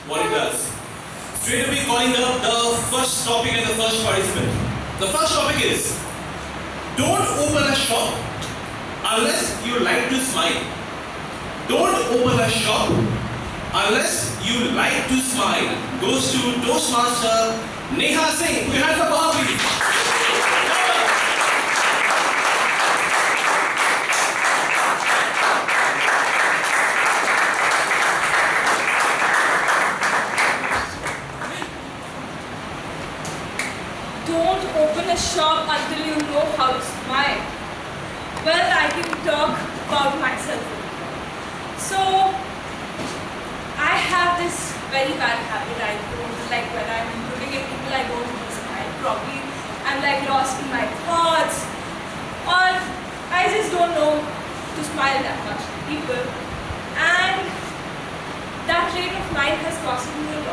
what it does. Straight away calling up the first topic and the first participant. The first topic is, don't open a shop unless you like to smile. Don't open a shop unless you like to smile. Goes to Toastmaster Neha Singh. Put your hands up for her, please. Don't open a shop until you know how to smile. Well, I can talk about myself. So, I have this very bad habit. I don't like when I'm looking at people, I don't really smile. Probably I'm like lost in my thoughts, or I just don't know to smile that much to people. And that trait of mine has cost me a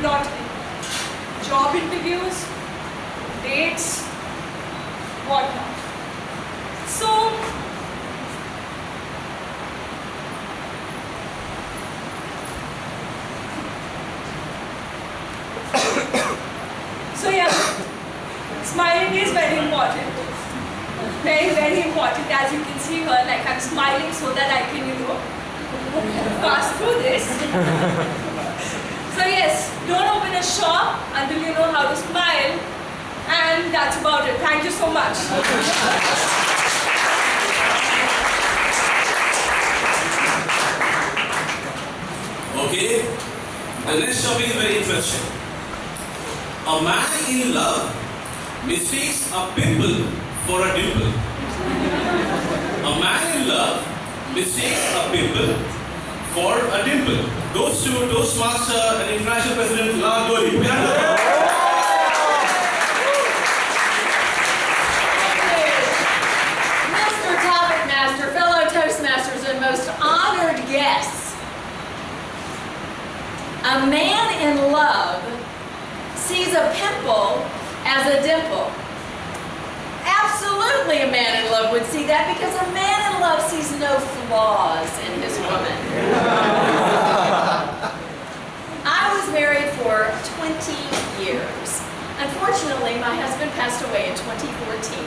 lot in job interviews, dates, whatnot. So, yeah, smiling is very important. Very, very important. As you can see here, like I'm smiling so that I can, pass through this. So yes, don't open a shop until you know how to smile. And that's about it. Thank you so much. Okay, the next topic is very interesting. A man in love mistakes a pimple for a dimple. A man in love mistakes a pimple for a dimple. Goes to Toastmaster and International President Lal Goli. Mr. Topic Master, fellow Toastmasters, and most honored guests. A man in love sees a pimple as a dimple. Absolutely a man in love would see that, because a man in love sees no flaws in his woman. I was married for 20 years. Unfortunately, my husband passed away in 2014.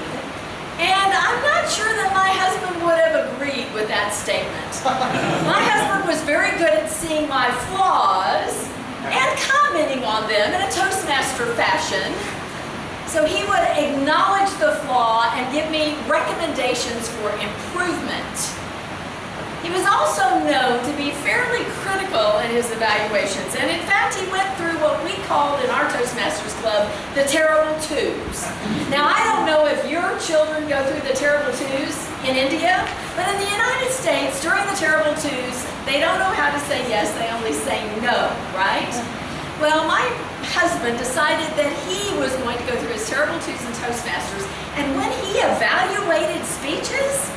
And I'm not sure that my husband would have agreed with that statement. My husband was very good at seeing my flaws and commenting on them in a Toastmaster fashion. So he would acknowledge the flaw and give me recommendations for improvement. He was also known to be fairly critical in his evaluations, and in fact he went through what we called in our Toastmasters Club the terrible twos. Now, I don't know if your children go through the terrible twos in India, but in the United States, during the terrible twos, they don't know how to say yes, they only say no, right? Well, my husband decided that he was going to go through his terrible twos in Toastmasters, and when he evaluated speeches,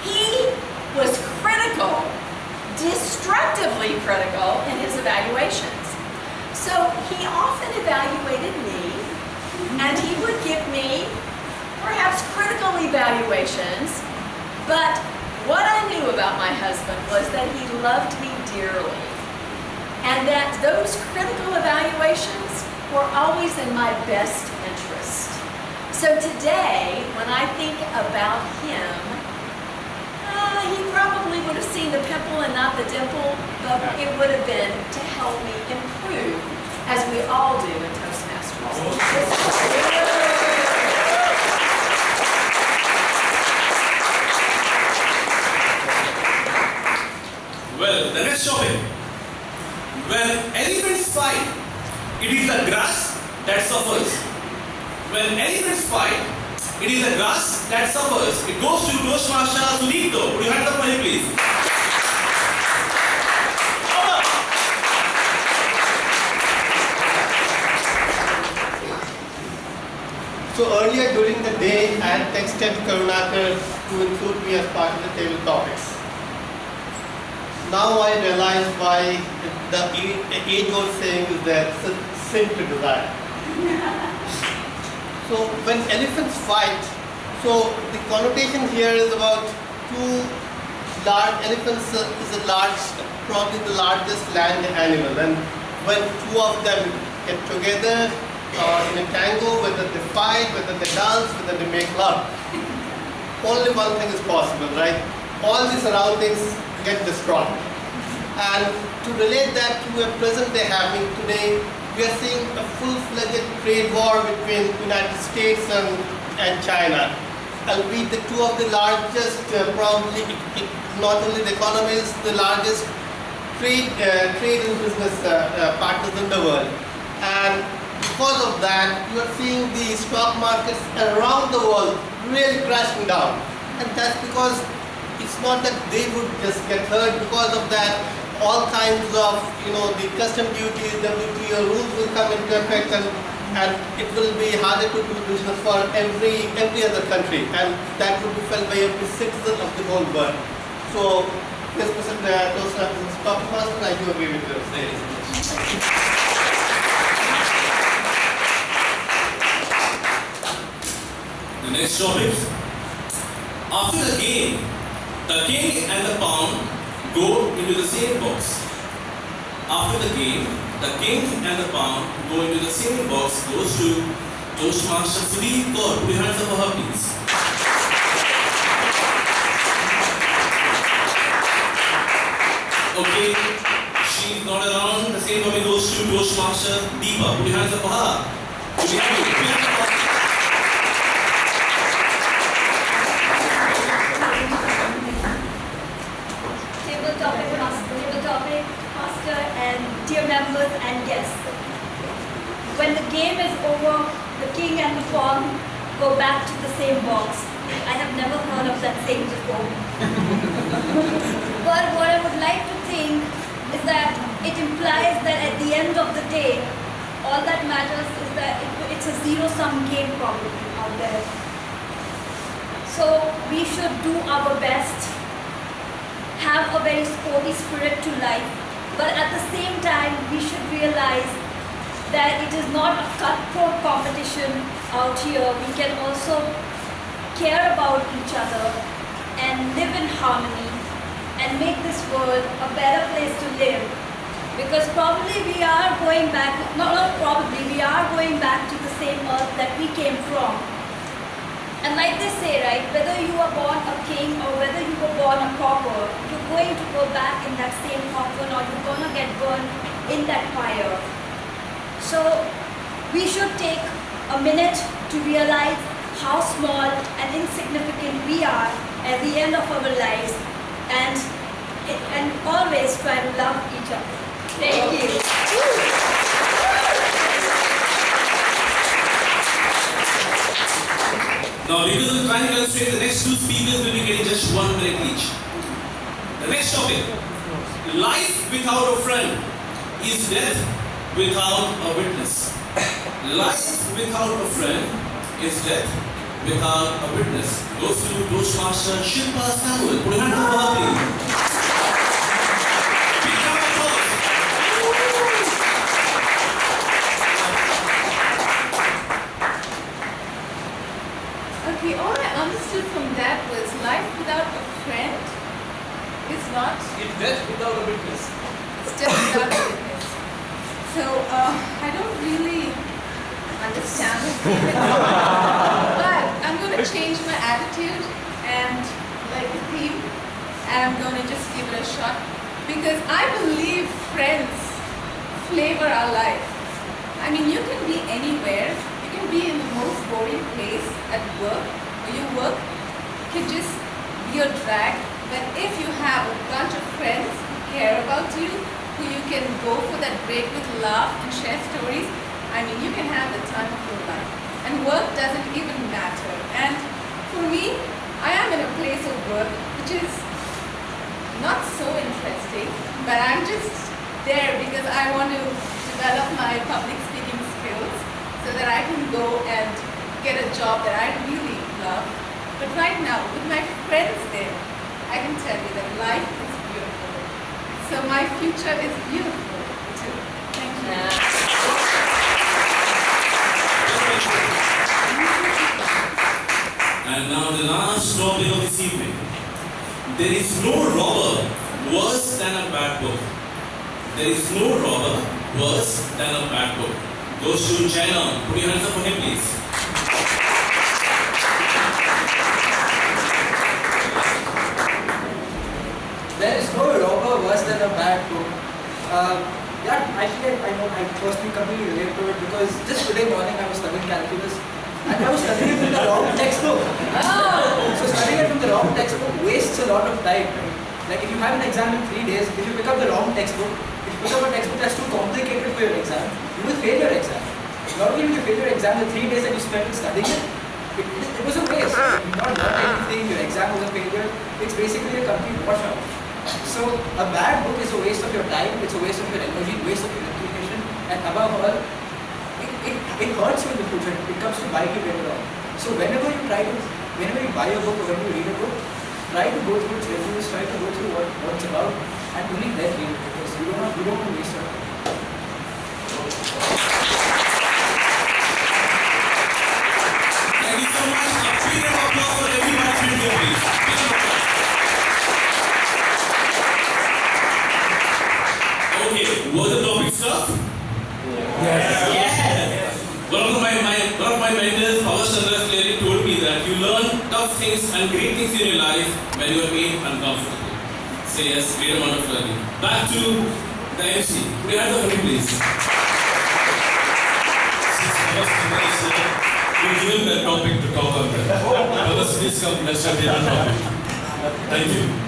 he was critical, destructively critical in his evaluations. So he often evaluated me, and he would give me perhaps critical evaluations, but what I knew about my husband was that he loved me dearly, and that those critical evaluations were always in my best interest. So today, when I think about him, he probably would have seen the pimple and not the dimple, but it would have been to help me improve, as we all do in Toastmasters. Well, the next topic. When elephants fight, it is the grass that suffers. When elephants fight, it is the grass that suffers. It goes to Toastmaster Sudipto. Put your hands up for him, please. So earlier during the day, I had texted Karunakar to include me as part of the table topics. Now I realize why the age-old saying is that it's a sin to desire. So when elephants fight, so the connotation here is about two large elephants is a large probably the largest land animal, and when two of them get together in a tango, whether they fight, whether they dance, whether they make love, only one thing is possible, right? All the surroundings get destroyed. And to relate that to a present day happening today, we are seeing a full-fledged trade war between United States and China. Albeit the two of the largest, probably not only the economies, the largest trade and business partners in the world. And because of that, you are seeing the stock markets around the world really crashing down. And that's because it's not that they would just get hurt. Because of that, all kinds of, the custom duties, WTO rules will come into effect, and it will be harder to do business for every other country, and that will be felt by every citizen of the whole world. So, yes, Mr. Topic Master, I do agree with you. The next topic. After the game, the king and the pawn go into the same box. After the game, the king and the pawn go into the same box. Goes to Toastmaster Sudeep Kaur. Put your hands up for her, please. Okay, she's not around. The same topic goes to Toastmaster Deepa. Put your hands up for her. Put your hands up. Dear members and guests, when the game is over, the king and the pawn go back to the same box. I have never heard of that saying before. But what I would like to think is that it implies that at the end of the day, all that matters is that it's a zero-sum game probably out there. So we should do our best, have a very sporty spirit to life, but at the same time, we should realize that it is not a cutthroat competition out here. We can also care about each other and live in harmony and make this world a better place to live. Because probably we are going back, not probably, we are going back to the same earth that we came from. And like they say, right, whether you were born a king or whether you were born a pauper, you're going to go back in that same coffin, or you're going to get burned in that fire. So we should take a minute to realize how small and insignificant we are at the end of our lives, and always try to love each other. Thank you. Now, because of the time constraint, the next two speakers will be getting just 1 minute each. The next topic: life without a friend is death without a witness. Life without a friend is death without a witness. Goes to Toastmaster Shilpa Samuel. Put your hand up, please. Okay, all I understood from that was life without a friend is not, It's death without a witness. it's death without a witness. So, I don't really understand the feeling. But I'm going to change my attitude and like the theme, and I'm going to just give it a shot, because I believe friends flavor our life. I mean, you can be anywhere. You can be in the most boring place at work, or your work can just be your drag. But if you have a bunch of friends who care about you, who you can go for that break with, laugh and share stories, I mean, you can have the time of your life. And work doesn't even matter. And for me, I am in a place of work which is not so interesting, but I'm just there because I want to develop my public speaking skills so that I can go and get a job that I really love. But right now, with my friends there, I can tell you that life is beautiful. So my future is beautiful too. Thank you. And now the last topic of this evening. There is no robber worse than a bad book. There is no robber worse than a bad book. Goes to China. Put your hands up for him, please. There is no robber worse than a bad book. Yeah, actually, I know I personally completely relate to it because just today morning I was studying calculus and I was studying it from the wrong textbook. So studying it from the wrong textbook wastes a lot of time. Like if you have an exam in 3 days, if you pick up the wrong textbook, if you pick up a textbook that's too complicated for your exam, you will fail your exam. Not only will you fail your exam the 3 days that you spent studying it, it was a waste. You did not learn anything, your exam was a failure. It's basically a complete washout. So a bad book is a waste of your time, it's a waste of your energy, waste of your education, and above all, it hurts you in the future. It comes to bite you later on. So whenever you buy a book or when you read a book, try to go through its reviews, try to go through what it's about, and only then read it because you don't want to waste your time. Thank you so much. A big round of applause for everybody here, please. Okay, was the topic stuff? Yes. One of my mentors, Pawas Chandra, clearly told me that you learn tough things and great things in your life when you are made uncomfortable. Say yes, great amount of learning. Back to the MC. Put your hands up for me, please. We give him that topic to talk on that. Others, please come, let's have the other topic. Thank you.